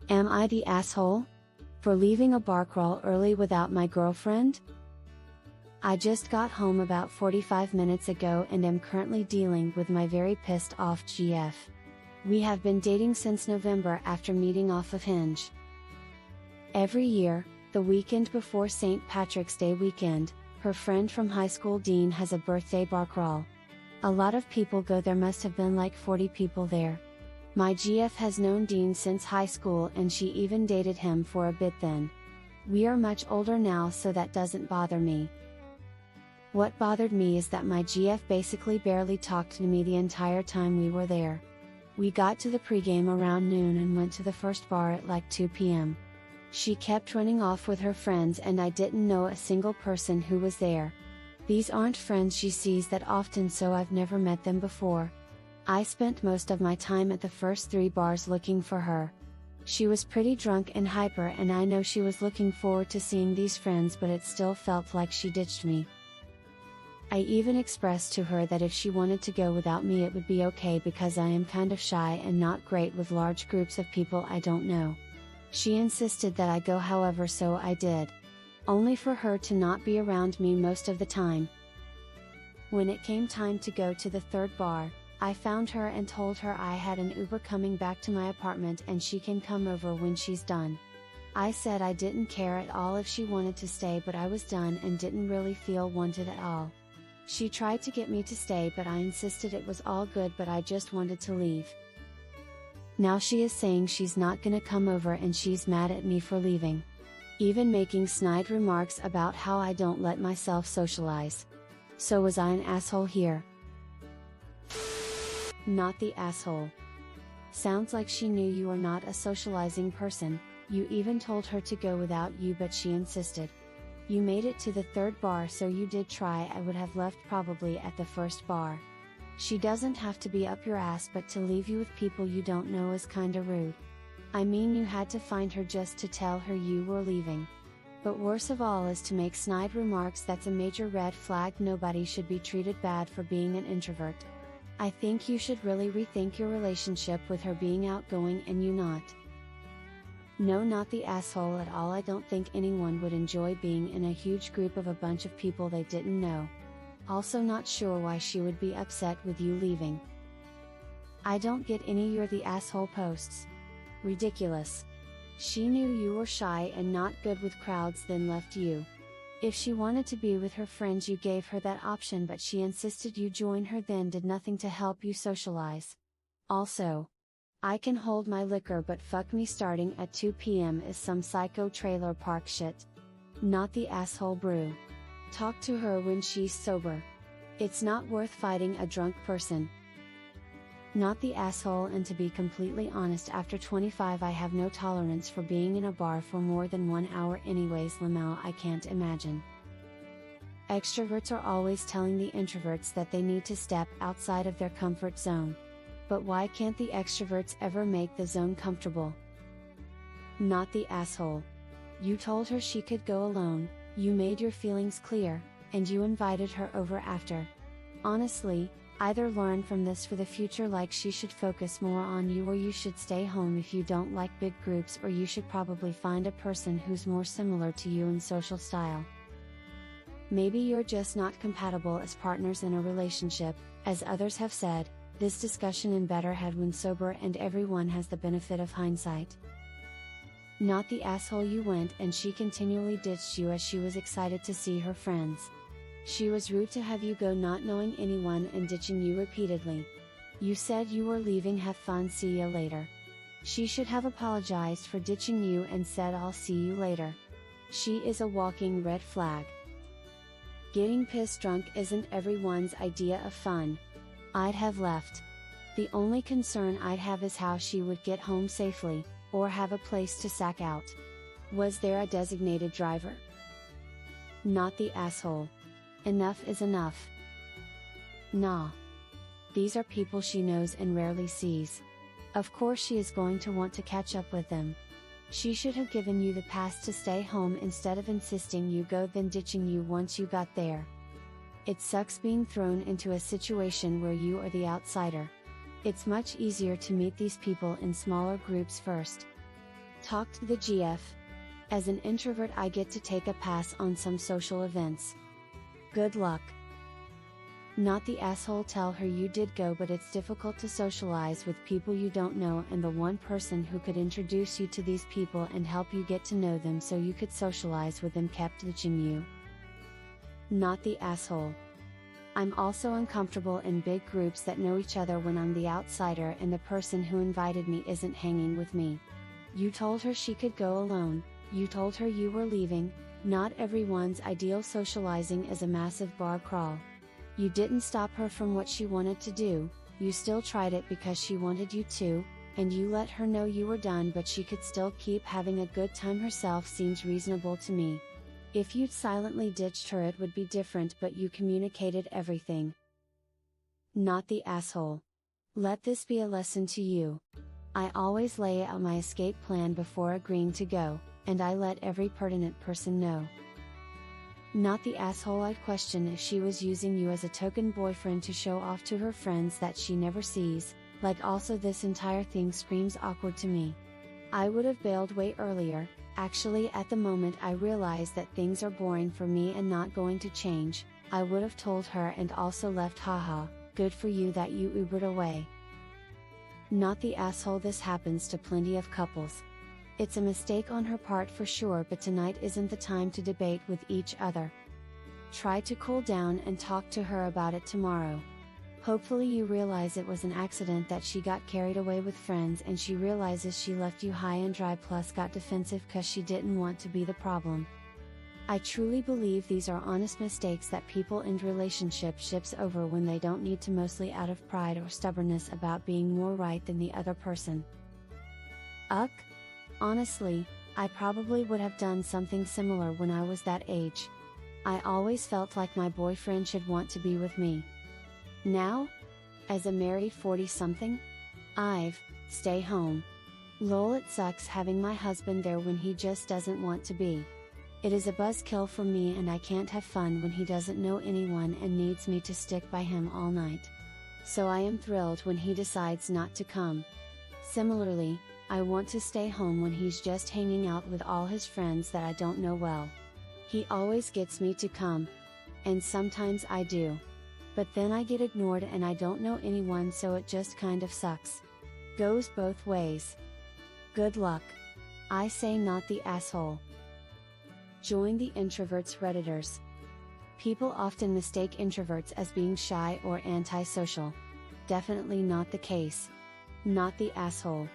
Am I the asshole? For leaving a barcrawl early without my girlfriend? I just got home about 45 minutes ago and am currently dealing with my very pissed off GF. We have been dating since November after meeting off of Hinge. Every year, the weekend before St. Patrick's Day weekend, her friend from high school Dean has a birthday barcrawl. A lot of people go, there must have been like 40 people there. My GF has known Dean since high school and she even dated him for a bit then. We are much older now, so that doesn't bother me. What bothered me is that my GF basically barely talked to me the entire time we were there. We got to the pregame around noon and went to the first bar at like 2 p.m. She kept running off with her friends and I didn't know a single person who was there. These aren't friends she sees that often, so I've never met them before. I spent most of my time at the first 3 bars looking for her. She was pretty drunk and hyper, and I know she was looking forward to seeing these friends, but it still felt like she ditched me. I even expressed to her that if she wanted to go without me it would be okay, because I am kind of shy and not great with large groups of people I don't know. She insisted that I go, however, so I did. Only for her to not be around me most of the time. When it came time to go to the 3rd bar, I found her and told her I had an Uber coming back to my apartment and she can come over when she's done. I said I didn't care at all if she wanted to stay, but I was done and didn't really feel wanted at all. She tried to get me to stay, but I insisted it was all good, but I just wanted to leave. Now she is saying she's not gonna come over and she's mad at me for leaving. Even making snide remarks about how I don't let myself socialize. So was I an asshole here? Not the asshole. Sounds like she knew you were not a socializing person. You even told her to go without you, but she insisted. You made it to the 3rd bar, so you did try. I would have left probably at the 1st bar. She doesn't have to be up your ass, but to leave you with people you don't know is kinda rude. I mean, you had to find her just to tell her you were leaving. But worst of all is to make snide remarks. That's a major red flag. Nobody should be treated bad for being an introvert. I think you should really rethink your relationship with her being outgoing and you not. No, not the asshole at all. I don't think anyone would enjoy being in a huge group of a bunch of people they didn't know. Also not sure why she would be upset with you leaving. I don't get any "you're the asshole" posts. Ridiculous. She knew you were shy and not good with crowds, then left you. If she wanted to be with her friends you gave her that option, but she insisted you join her, then did nothing to help you socialize. Also, I can hold my liquor, but fuck me starting at 2 p.m. is some psycho trailer park shit. Not the asshole brew. Talk to her when she's sober. It's not worth fighting a drunk person. Not the asshole. And to be completely honest, after 25 I have no tolerance for being in a bar for more than 1 hour anyways. Lamau, I can't imagine. Extroverts are always telling the introverts that they need to step outside of their comfort zone. But why can't the extroverts ever make the zone comfortable? Not the asshole. You told her she could go alone, you made your feelings clear, and you invited her over after. Honestly, either learn from this for the future, like she should focus more on you, or you should stay home if you don't like big groups, or you should probably find a person who's more similar to you in social style. Maybe you're just not compatible as partners in a relationship. As others have said, this discussion in better had when sober, and everyone has the benefit of hindsight. Not the asshole. You went and she continually ditched you as she was excited to see her friends. She was rude to have you go not knowing anyone and ditching you repeatedly. You said you were leaving, have fun, see you later. She should have apologized for ditching you and said I'll see you later. She is a walking red flag. Getting pissed drunk isn't everyone's idea of fun. I'd have left. The only concern I'd have is how she would get home safely, or have a place to sack out. Was there a designated driver? Not the asshole. Enough is enough. Nah. These are people she knows and rarely sees. Of course she is going to want to catch up with them. She should have given you the pass to stay home instead of insisting you go then ditching you once you got there. It sucks being thrown into a situation where you are the outsider. It's much easier to meet these people in smaller groups first. Talk to the GF. As an introvert, I get to take a pass on some social events. Good luck. Not the asshole. Tell her you did go, but it's difficult to socialize with people you don't know, and the one person who could introduce you to these people and help you get to know them so you could socialize with them kept ditching you. Not the asshole. I'm also uncomfortable in big groups that know each other when I'm the outsider and the person who invited me isn't hanging with me. You told her she could go alone, you told her you were leaving. Not everyone's ideal socializing is a massive bar crawl. You didn't stop her from what she wanted to do, you still tried it because she wanted you to, and you let her know you were done, but she could still keep having a good time herself. Seems reasonable to me. If you'd silently ditched her, it would be different, but you communicated everything. Not the asshole. Let this be a lesson to you. I always lay out my escape plan before agreeing to go, and I let every pertinent person know. Not the asshole. I'd question if she was using you as a token boyfriend to show off to her friends that she never sees. Like, also, this entire thing screams awkward to me. I would have bailed way earlier. Actually, at the moment I realized that things are boring for me and not going to change, I would have told her and also left. Haha, good for you that you Ubered away. Not the asshole. This happens to plenty of couples. It's a mistake on her part for sure, but tonight isn't the time to debate with each other. Try to cool down and talk to her about it tomorrow. Hopefully you realize it was an accident, that she got carried away with friends and she realizes she left you high and dry, plus got defensive cause she didn't want to be the problem. I truly believe these are honest mistakes that people end relationships over when they don't need to, mostly out of pride or stubbornness about being more right than the other person. Honestly, I probably would have done something similar when I was that age. I always felt like my boyfriend should want to be with me. Now? As a married 40-something? Stay home. Lol, it sucks having my husband there when he just doesn't want to be. It is a buzzkill for me, and I can't have fun when he doesn't know anyone and needs me to stick by him all night. So I am thrilled when he decides not to come. Similarly, I want to stay home when he's just hanging out with all his friends that I don't know well. He always gets me to come. And sometimes I do. But then I get ignored and I don't know anyone, so it just kind of sucks. Goes both ways. Good luck. I say not the asshole. Join the introverts redditors. People often mistake introverts as being shy or antisocial. Definitely not the case. Not the asshole.